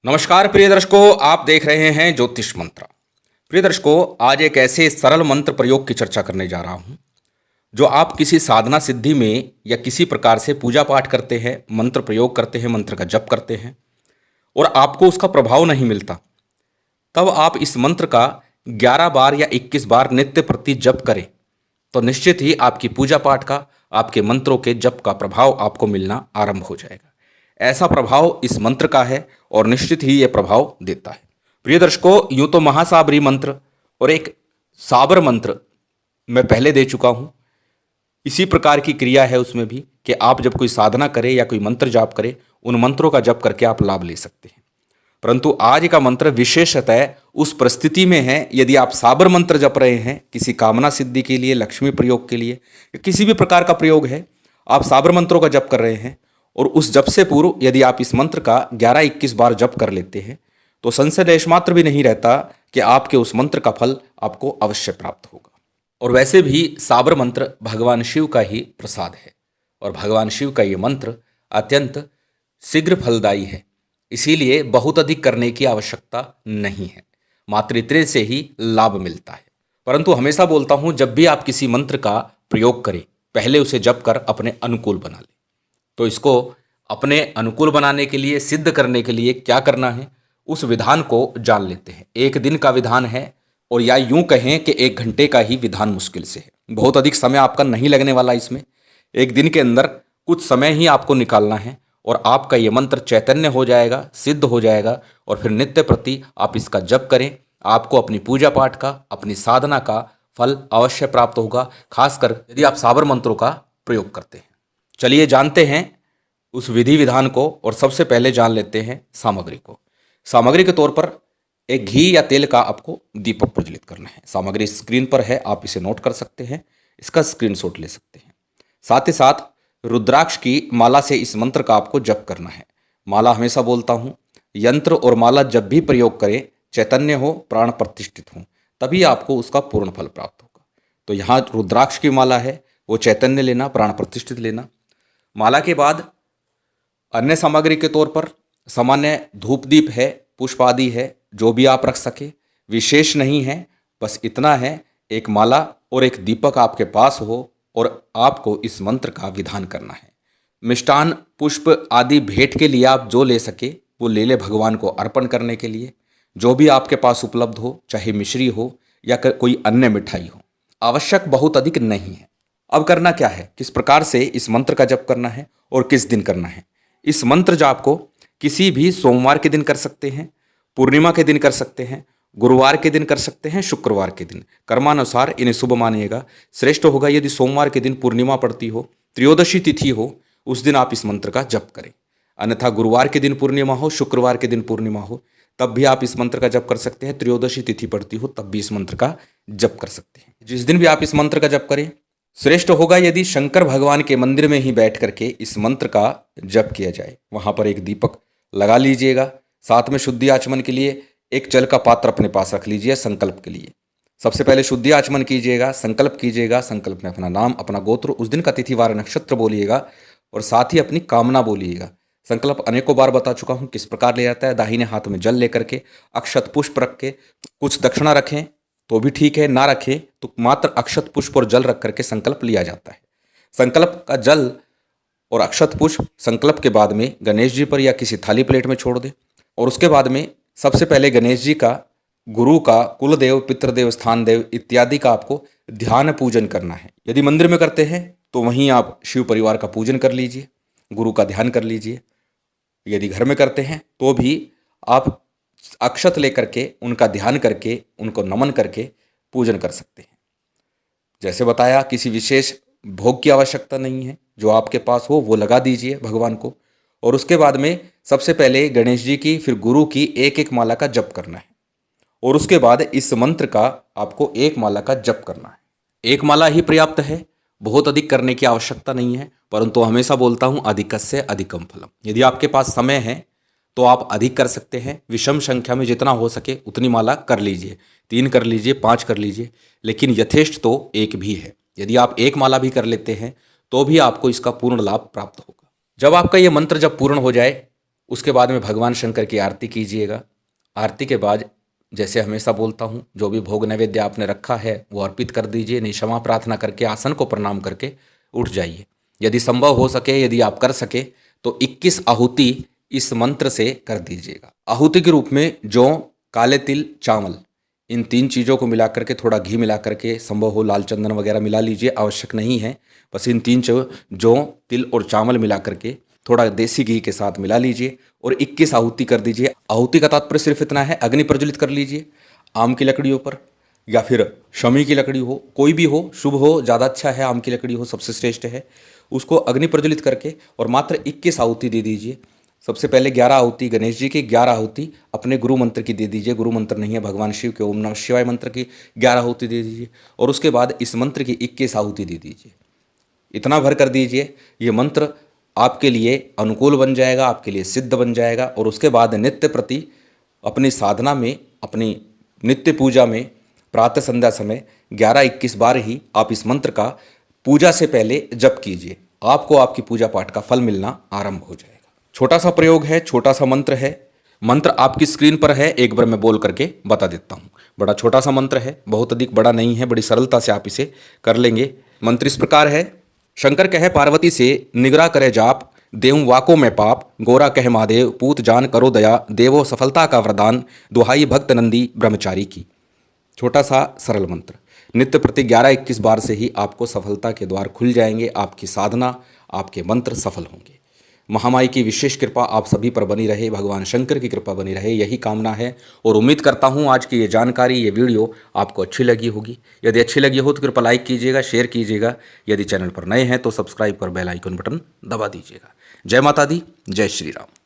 नमस्कार प्रिय दर्शकों, आप देख रहे हैं ज्योतिष मंत्र। प्रिय दर्शकों, आज एक ऐसे सरल मंत्र प्रयोग की चर्चा करने जा रहा हूं जो आप किसी साधना सिद्धि में या किसी प्रकार से पूजा पाठ करते हैं, मंत्र प्रयोग करते हैं, मंत्र का जप करते हैं और आपको उसका प्रभाव नहीं मिलता। तब आप इस मंत्र का 11 बार या 21 बार नित्य प्रति जप करें तो निश्चित ही आपकी पूजा पाठ का, आपके मंत्रों के जप का प्रभाव आपको मिलना आरंभ हो जाएगा। ऐसा प्रभाव इस मंत्र का है और निश्चित ही यह प्रभाव देता है। प्रिय दर्शकों, यूं तो महासाबरी मंत्र और एक साबर मंत्र मैं पहले दे चुका हूं। इसी प्रकार की क्रिया है उसमें भी कि आप जब कोई साधना करें या कोई मंत्र जाप करें, उन मंत्रों का जप करके आप लाभ ले सकते हैं। परंतु आज का मंत्र विशेषतः उस परिस्थिति में है यदि आप साबर मंत्र जप रहे हैं किसी कामना सिद्धि के लिए, लक्ष्मी प्रयोग के लिए, किसी भी प्रकार का प्रयोग है, आप साबर मंत्रों का जप कर रहे हैं और उस जप से पूर्व यदि आप इस मंत्र का 11-21 बार जप कर लेते हैं तो संशय लेश मात्र भी नहीं रहता कि आपके उस मंत्र का फल आपको अवश्य प्राप्त होगा। और वैसे भी साबर मंत्र भगवान शिव का ही प्रसाद है और भगवान शिव का ये मंत्र अत्यंत शीघ्र फलदायी है, इसीलिए बहुत अधिक करने की आवश्यकता नहीं है, मात्र इतने से ही लाभ मिलता है। परंतु हमेशा बोलता हूं, जब भी आप किसी मंत्र का प्रयोग करें पहले उसे जप कर अपने अनुकूल बना लें। तो इसको अपने अनुकूल बनाने के लिए, सिद्ध करने के लिए क्या करना है उस विधान को जान लेते हैं। एक दिन का विधान है और या यूं कहें कि 1 घंटे का ही विधान मुश्किल से है। बहुत अधिक समय आपका नहीं लगने वाला इसमें। एक दिन के अंदर कुछ समय ही आपको निकालना है और आपका ये मंत्र चैतन्य हो जाएगा, सिद्ध हो जाएगा और फिर नित्य प्रति आप इसका जप करें। आपको अपनी पूजा पाठ का, अपनी साधना का फल अवश्य प्राप्त होगा, खासकर यदि आप साबर मंत्रों का प्रयोग करते हैं। चलिए जानते हैं उस विधि विधान को और सबसे पहले जान लेते हैं सामग्री को। सामग्री के तौर पर एक घी या तेल का आपको दीपक प्रज्वलित करना है। सामग्री स्क्रीन पर है, आप इसे नोट कर सकते हैं, इसका स्क्रीनशॉट ले सकते हैं। साथ ही साथ रुद्राक्ष की माला से इस मंत्र का आपको जप करना है। माला हमेशा बोलता हूँ, यंत्र और माला जब भी प्रयोग करें चैतन्य हो, प्राण प्रतिष्ठित हो, तभी आपको उसका पूर्ण फल प्राप्त होगा। तो यहाँ रुद्राक्ष की माला है, वो चैतन्य लेना, प्राण प्रतिष्ठित लेना। माला के बाद अन्य सामग्री के तौर पर सामान्य धूप दीप है, पुष्प आदि है, जो भी आप रख सके, विशेष नहीं है, बस इतना है एक माला और एक दीपक आपके पास हो और आपको इस मंत्र का विधान करना है। मिष्टान पुष्प आदि भेंट के लिए आप जो ले सके वो ले ले, भगवान को अर्पण करने के लिए जो भी आपके पास उपलब्ध हो, चाहे मिश्री हो या कोई अन्य मिठाई हो। आवश्यक बहुत अधिक नहीं है। अब करना क्या है, किस प्रकार से इस मंत्र का जप करना है और किस दिन करना है। इस मंत्र जाप को किसी भी सोमवार के दिन कर सकते हैं, पूर्णिमा के दिन कर सकते हैं, गुरुवार के दिन कर सकते हैं, शुक्रवार के दिन, कर्मानुसार इन्हें शुभ मानिएगा। श्रेष्ठ होगा यदि सोमवार के दिन पूर्णिमा पड़ती हो, त्रयोदशी तिथि हो, उस दिन आप इस मंत्र का जप करें। अन्यथा गुरुवार के दिन पूर्णिमा हो, शुक्रवार के दिन पूर्णिमा हो, तब भी आप इस मंत्र का जप कर सकते हैं। त्रयोदशी तिथि पड़ती हो तब भी इस मंत्र का जप कर सकते हैं। जिस दिन भी आप इस मंत्र का जप करें, श्रेष्ठ होगा यदि शंकर भगवान के मंदिर में ही बैठ करके इस मंत्र का जप किया जाए। वहां पर एक दीपक लगा लीजिएगा। साथ में शुद्धि आचमन के लिए एक जल का पात्र अपने पास रख लीजिए संकल्प के लिए। सबसे पहले शुद्धि आचमन कीजिएगा, संकल्प कीजिएगा। संकल्प में अपना नाम, अपना गोत्र, उस दिन का तिथिवार नक्षत्र बोलिएगा और साथ ही अपनी कामना बोलिएगा। संकल्प अनेकों बार बता चुका हूं किस प्रकार ले जाता है। दाहिने हाथ में जल लेकर के, अक्षत पुष्प रख के, कुछ दक्षिणा रखें तो भी ठीक है, ना रखें तो मात्र अक्षत पुष्प और जल रख करके संकल्प लिया जाता है। संकल्प का जल और अक्षत पुष्प संकल्प के बाद में गणेश जी पर या किसी थाली प्लेट में छोड़ दें और उसके बाद में सबसे पहले गणेश जी का, गुरु का, कुलदेव, पितृदेव, स्थान देव इत्यादि का आपको ध्यान पूजन करना है। यदि मंदिर में करते हैं तो वहीं आप शिव परिवार का पूजन कर लीजिए, गुरु का ध्यान कर लीजिए। यदि घर में करते हैं तो भी आप अक्षत लेकर के, उनका ध्यान करके, उनको नमन करके पूजन कर सकते हैं। जैसे बताया, किसी विशेष भोग की आवश्यकता नहीं है, जो आपके पास हो वो लगा दीजिए भगवान को और उसके बाद में सबसे पहले गणेश जी की, फिर गुरु की एक एक माला का जप करना है और उसके बाद इस मंत्र का आपको एक माला का जप करना है। एक माला ही पर्याप्त है, बहुत अधिक करने की आवश्यकता नहीं है। परंतु हमेशा बोलता हूँ, अधिकस्य अधिकम फलम। यदि आपके पास समय है तो आप अधिक कर सकते हैं। विषम संख्या में जितना हो सके उतनी माला कर लीजिए, 3 कर लीजिए, 5 कर लीजिए, लेकिन यथेष्ट तो एक भी है। यदि आप एक माला भी कर लेते हैं तो भी आपको इसका पूर्ण लाभ प्राप्त होगा। जब आपका ये मंत्र जब पूर्ण हो जाए उसके बाद में भगवान शंकर की आरती कीजिएगा। आरती के बाद जैसे हमेशा बोलता हूँ, जो भी भोग नैवेद्य आपने रखा है वो अर्पित कर दीजिए। नहीं, क्षमा प्रार्थना करके आसन को प्रणाम करके उठ जाइए। यदि संभव हो सके, यदि आप कर सके तो 21 आहुति इस मंत्र से कर दीजिएगा। आहुति के रूप में जौ, काले तिल, चावल, इन 3 चीज़ों को मिला करके, थोड़ा घी मिला करके, संभव हो लाल चंदन वगैरह मिला लीजिए, आवश्यक नहीं है। बस इन 3 जौ, तिल और चावल मिला करके थोड़ा देसी घी के साथ मिला लीजिए और 21 आहुति कर दीजिए। आहुति का तात्पर्य सिर्फ इतना है, अग्नि प्रज्वलित कर लीजिए आम की लकड़ियों पर या फिर शमी की लकड़ी हो, कोई भी हो, शुभ हो, ज़्यादा अच्छा है, आम की लकड़ी हो सबसे श्रेष्ठ है। उसको अग्नि प्रज्वलित करके और मात्र 21 आहुति दे दीजिए। सबसे पहले 11 आहुति गणेश जी की, 11 आहुति अपने गुरु मंत्र की दे दीजिए। गुरु मंत्र नहीं है, भगवान शिव के ओम नमः शिवाय मंत्र की 11 आहुति दे दीजिए और उसके बाद इस मंत्र की 21 आहुति दे दीजिए। इतना भर कर दीजिए, ये मंत्र आपके लिए अनुकूल बन जाएगा, आपके लिए सिद्ध बन जाएगा। और उसके बाद नित्य प्रति अपनी साधना में, अपनी नित्य पूजा में प्रातः संध्या समय 11-21 बार ही आप इस मंत्र का पूजा से पहले जप कीजिए। आपको आपकी पूजा पाठ का फल मिलना आरंभ हो जाएगा। छोटा सा प्रयोग है, छोटा सा मंत्र है। मंत्र आपकी स्क्रीन पर है, एक बार मैं बोल करके बता देता हूँ। बड़ा छोटा सा मंत्र है, बहुत अधिक बड़ा नहीं है, बड़ी सरलता से आप इसे कर लेंगे। मंत्र इस प्रकार है। शंकर कहे पार्वती से, निगरा करे जाप, देऊं वाको में पाप, गोरा कहे महादेव, पूत जान करो दया, देवो सफलता का वरदान, दुहाई भक्त नंदी ब्रह्मचारी की। छोटा सा सरल मंत्र। नित्य प्रति 11-21 बार से ही आपको सफलता के द्वार खुल जाएंगे। आपकी साधना, आपके मंत्र सफल होंगे। महामाई की विशेष कृपा आप सभी पर बनी रहे, भगवान शंकर की कृपा बनी रहे, यही कामना है। और उम्मीद करता हूँ आज की ये जानकारी, ये वीडियो आपको अच्छी लगी होगी। यदि अच्छी लगी हो तो कृपया लाइक कीजिएगा, शेयर कीजिएगा। यदि चैनल पर नए हैं तो सब्सक्राइब कर बेल आइकन बटन दबा दीजिएगा। जय माता दी, जय श्री राम।